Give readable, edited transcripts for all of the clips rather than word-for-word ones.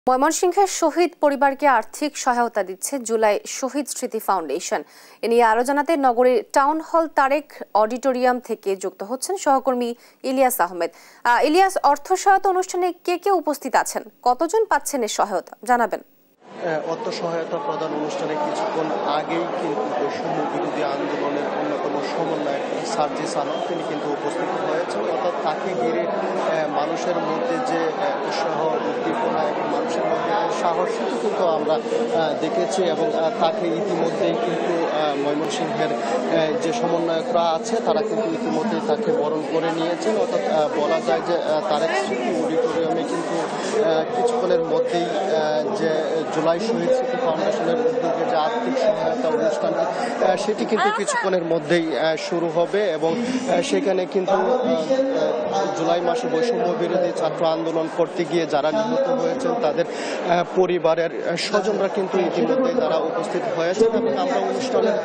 ময়মনসিংহের শহীদ পরিবারকে আর্থিক সহায়তা দিচ্ছে জুলাই শহীদ স্মৃতি ফাউন্ডেশন। এ নিয়ে আরো জানাতে নগরীর টাউন হল তারেক অডিটোরিয়াম থেকে যুক্ত হচ্ছেন সহকর্মী ইলিয়াস আহমেদ। ইলিয়াস, অর্থ সহায়তা অনুষ্ঠানে কে কে উপস্থিত আছেন, কতজন পাচ্ছেন এর সহায়তা জানাবেন? অর্থ সহায়তা প্রদান অনুষ্ঠানে কিছুক্ষণ আগেই কিন্তু বৈষম্য বিরোধী আন্দোলনের অন্যতম সমন্বয়ক সার্জিস আলম তিনি কিন্তু উপস্থিত হয়েছেন। অর্থাৎ তাকে ঘিরে মানুষের মধ্যে যে উৎসাহ, উদ্দীপনা এবং মানুষের মধ্যে সাহস সেটি কিন্তু আমরা দেখেছি এবং তাকে ইতিমধ্যেই কিন্তু ময়মনসিংহের যে সমন্বয়করা আছে তারা কিন্তু ইতিমধ্যেই তাকে বরণ করে নিয়েছেন। অর্থাৎ বলা যায় যে তারেক স্মৃতি অডিটোরিয়ামে কিন্তু কিছুক্ষণের মধ্যেই যে জুলাই শহীদ স্মৃতি ফাউন্ডেশনের উদ্যোগে যে আর্থিক সহায়তা অনুষ্ঠানটি সেটি কিন্তু কিছুক্ষণের মধ্যেই শুরু হবে এবং সেখানে কিন্তু জুলাই মাসে বৈষম্য বিরোধী ছাত্র আন্দোলন করতে গিয়ে যারা নিহত হয়েছেন তাদের পরিবারের স্বজনরা কিন্তু ইতিমধ্যেই তারা উপস্থিত হয়েছেন এবং আমরা অনুষ্ঠানের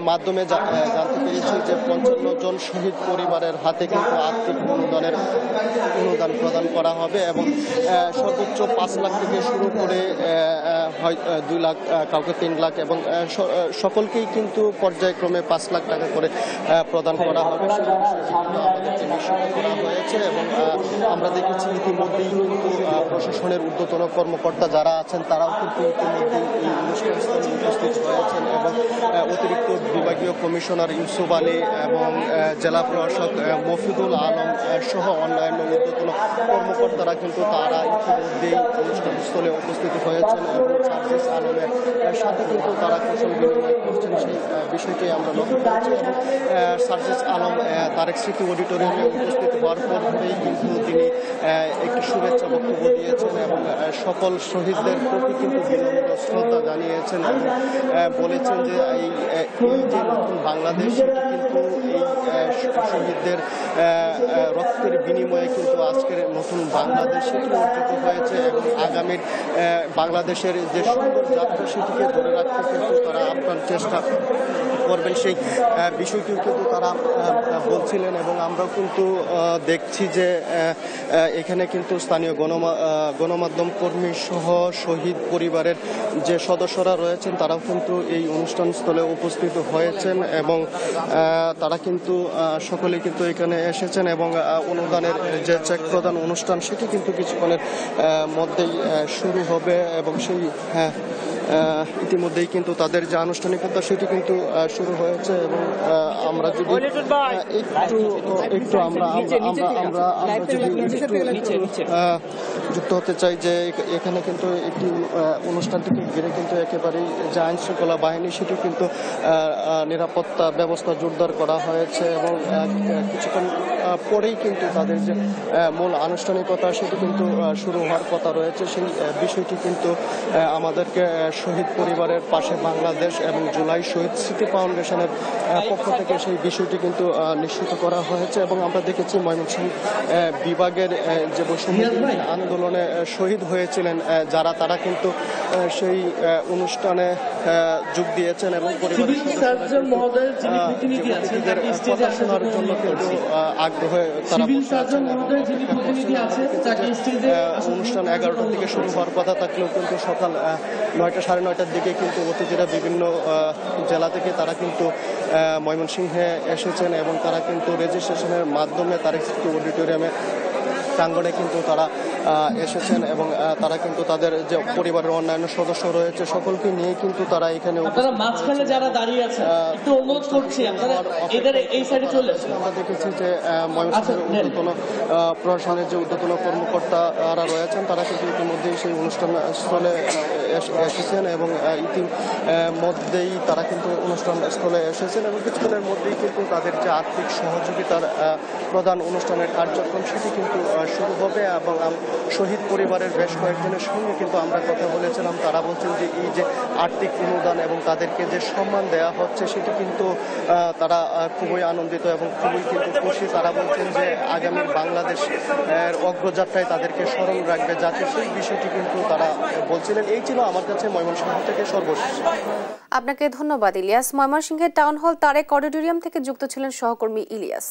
মাধ্যমে জানতে পেরেছি যে 55 জন শহীদ পরিবারের হাতে কিন্তু আর্থিক অনুদান প্রদান করা হবে এবং সর্বোচ্চ 5 লাখ থেকে শুরু করে 2 লাখ, কাউকে 3 লাখ এবং সকলকেই কিন্তু পর্যায়ক্রমে 5 লাখ টাকা করে প্রদান করা হবে। আমাদেরকে নিশ্চিত করা হয়েছে এবং আমরা দেখেছি ইতিমধ্যেই কিন্তু প্রশাসনের ঊর্ধ্বতন কর্মকর্তা যারা আছেন তারাও কিন্তু ইতিমধ্যেই এই অনুষ্ঠানস্থলে উপস্থিত হয়েছেন এবং অতিরিক্ত বিভাগীয় কমিশনার ইউসুফ আলী এবং জেলা প্রশাসক মফিদুল আলম সহ অন্যান্য ঊর্ধ্বতন কর্মকর্তারা কিন্তু তারা ইতিমধ্যেই অনুষ্ঠানস্থলে উপস্থিত হয়েছেন এবং সার্জিস আলমের সাথে কিন্তু তারা কৌশল বিনিময় করছেন সেই বিষয়টি আমরা লক্ষ্য করেছি এবং সার্জিস আলম তারেক স্মৃতি অডিটোরিয়ামে উপস্থিত হওয়ার পর ধরেই কিন্তু তিনি একটি শুভেচ্ছা বক্তব্য দিয়েছেন এবং সকল শহীদদের প্রতি কিন্তু বিনম্র শ্রদ্ধা জানিয়েছেন এবং বলেছেন যে এই যে নতুন বাংলাদেশ সেটি কিন্তু এই শহীদদের রক্তের বিনিময়ে কিন্তু আজকের নতুন বাংলাদেশ সেটি অর্জিত হয়েছে এবং আগামীর বাংলাদেশের যে সুন্দর যাত্রা সেটিকে ধরে রাখতে কিন্তু তারা আপ্রাণ চেষ্টা করবেন সেই বিষয়টিও কিন্তু তারা বলছিলেন এবং আমরাও কিন্তু দেখছি যে এখানে কিন্তু স্থানীয় গণমাধ্যম কর্মী সহ শহীদ পরিবারের যে সদস্যরা রয়েছেন তারাও কিন্তু এই অনুষ্ঠানস্থলে উপস্থিত হয়েছেন এবং তারা কিন্তু সকলে কিন্তু এখানে এসেছেন এবং অনুদানের যে চেক প্রদান অনুষ্ঠান সেটি কিন্তু কিছুক্ষণের মধ্যেই শুরু হবে এবং সেই ইতিমধ্যেই কিন্তু তাদের যে আনুষ্ঠানিকতা সেটি কিন্তু শুরু হয়েছে এবং আমরা যদি একটু আমরা যুক্ত হতে চাই যে এখানে কিন্তু একটি অনুষ্ঠানটিকে ঘিরে কিন্তু একেবারেই যে আইন শৃঙ্খলা বাহিনী সেটি কিন্তু নিরাপত্তা ব্যবস্থা জোরদার করা হয়েছে এবং কিছুক্ষণ পরেই কিন্তু তাদের যে মূল আনুষ্ঠানিকতা সেটি কিন্তু শুরু হওয়ার কথা রয়েছে। সেই বিষয়টি কিন্তু আমাদেরকে শহীদ পরিবারের পাশে বাংলাদেশ এবং জুলাই শহীদ স্মৃতি ফাউন্ডেশনের পক্ষ থেকে সেই বিষয়টি কিন্তু নিশ্চিত করা হয়েছে এবং আমরা দেখেছি ময়মনসিংহ বিভাগের যে বৈষম্য আন্দোলনে শহীদ হয়েছিলেন যারা তারা কিন্তু সেই অনুষ্ঠানে যোগ দিয়েছেন এবং পরিবারের কথা শোনার জন্য কিন্তু আগ্রহে তারা অনুষ্ঠান 11টার দিকে শুরু হওয়ার কথা থাকলেও কিন্তু সকাল 9টা সাড়ে 9টার দিকে কিন্তু অতিথিরা বিভিন্ন জেলা থেকে তারা কিন্তু ময়মনসিংহে এসেছেন এবং তারা কিন্তু রেজিস্ট্রেশনের মাধ্যমে তারেক স্মৃতি অডিটোরিয়ামে প্রাঙ্গণে কিন্তু তারা এসেছেন এবং তারা কিন্তু তাদের যে পরিবারের অন্যান্য সদস্য রয়েছে সকলকে নিয়ে কিন্তু তারা এখানে আমরা দেখেছি যে ময়মনসিংহের ঊর্ধ্বতন প্রশাসনের যে ঊর্ধ্বতন কর্মকর্তারা রয়েছেন তারা কিন্তু ইতিমধ্যেই সেই অনুষ্ঠান স্থলে এসেছেন এবং ইতিমধ্যেই তারা কিন্তু অনুষ্ঠান স্থলে এসেছেন এবং কিছুক্ষণের মধ্যেই কিন্তু তাদের যে আর্থিক সহযোগিতার প্রধান অনুষ্ঠানের কার্যক্রম সেটি কিন্তু শুরু হবে এবং শহীদ পরিবারের বেশ কয়েকজনের সঙ্গে কিন্তু আমরা কথা বলেছিলাম। তারা বলছেন যে এই যে আর্থিক অনুদান এবং তাদেরকে যে সম্মান দেওয়া হচ্ছে সেটি কিন্তু তারা খুবই আনন্দিত এবং খুবই কিন্তু খুশি। তারা বলছেন যে আগামীর বাংলাদেশের অগ্রযাত্রায় তাদেরকে স্মরণ রাখবে যাতে সেই বিষয়টি কিন্তু তারা বলছিলেন। এই ছিল আমার কাছে ময়মনসিংহ থেকে সর্বশেষ। আপনাকে ধন্যবাদ ইলিয়াস। ময়মনসিংহের টাউন হল তারেক অডিটোরিয়াম থেকে যুক্ত ছিলেন সহকর্মী ইলিয়াস।